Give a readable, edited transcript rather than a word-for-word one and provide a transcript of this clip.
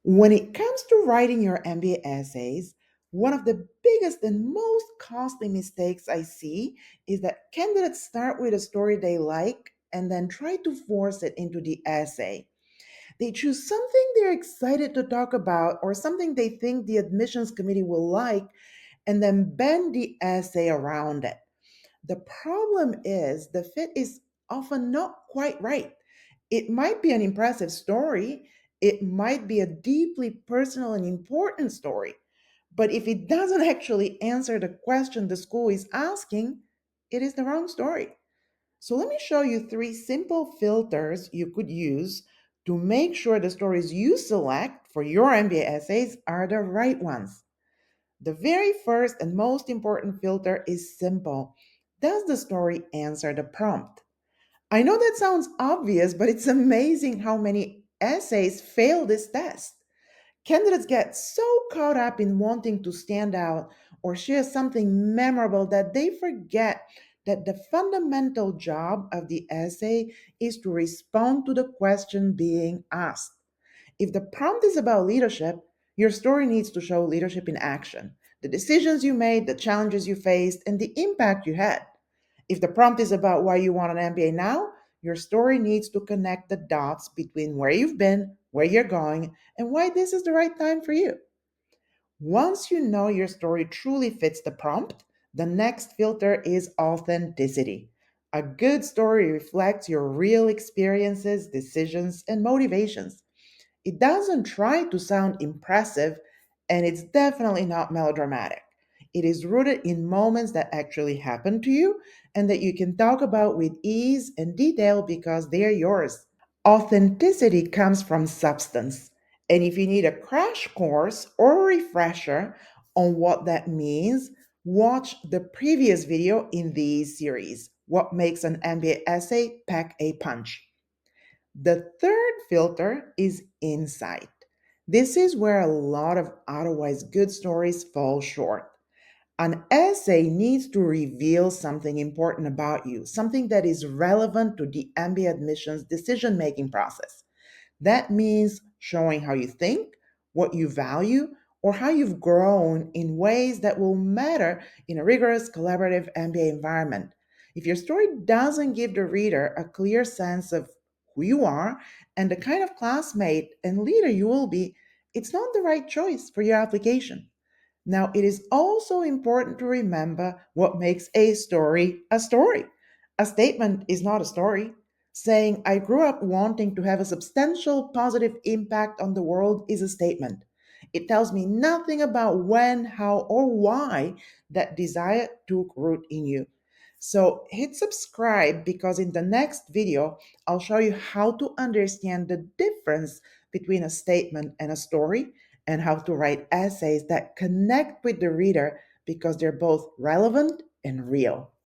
When it comes to writing your MBA essays, one of the biggest and most costly mistakes I see is that candidates start with a story they like and then try to force it into the essay. They choose something they're excited to talk about or something they think the admissions committee will like and then bend the essay around it. The problem is the fit is often not quite right. It might be an impressive story, it might be a deeply personal and important story, but if it doesn't actually answer the question the school is asking, it is the wrong story. So let me show you three simple filters you could use to make sure the stories you select for your MBA essays are the right ones. The very first and most important filter is simple. Does the story answer the prompt? I know that sounds obvious, but it's amazing how many essays fail this test. Candidates get so caught up in wanting to stand out or share something memorable that they forget that the fundamental job of the essay is to respond to the question being asked. If the prompt is about leadership, your story needs to show leadership in action, the decisions you made, the challenges you faced, and the impact you had. If the prompt is about why you want an MBA now, your story needs to connect the dots between where you've been, where you're going, and why this is the right time for you. Once you know your story truly fits the prompt, the next filter is authenticity. A good story reflects your real experiences, decisions, and motivations. It doesn't try to sound impressive, and it's definitely not melodramatic. It is rooted in moments that actually happened to you and that you can talk about with ease and detail because they're yours. Authenticity comes from substance. And if you need a crash course or a refresher on what that means, watch the previous video in this series, What Makes an MBA Essay Pack a Punch. The third filter is insight. This is where a lot of otherwise good stories fall short. An essay needs to reveal something important about you, something that is relevant to the MBA admissions decision making process. That means showing how you think, what you value, or how you've grown in ways that will matter in a rigorous collaborative MBA environment. If your story doesn't give the reader a clear sense of who you are and the kind of classmate and leader you will be, it's not the right choice for your application. Now, it is also important to remember what makes a story a story. A statement is not a story. Saying, I grew up wanting to have a substantial positive impact on the world is a statement. It tells me nothing about when, how, or why that desire took root in you. So hit subscribe because in the next video, I'll show you how to understand the difference between a statement and a story and how to write essays that connect with the reader because they're both relevant and real.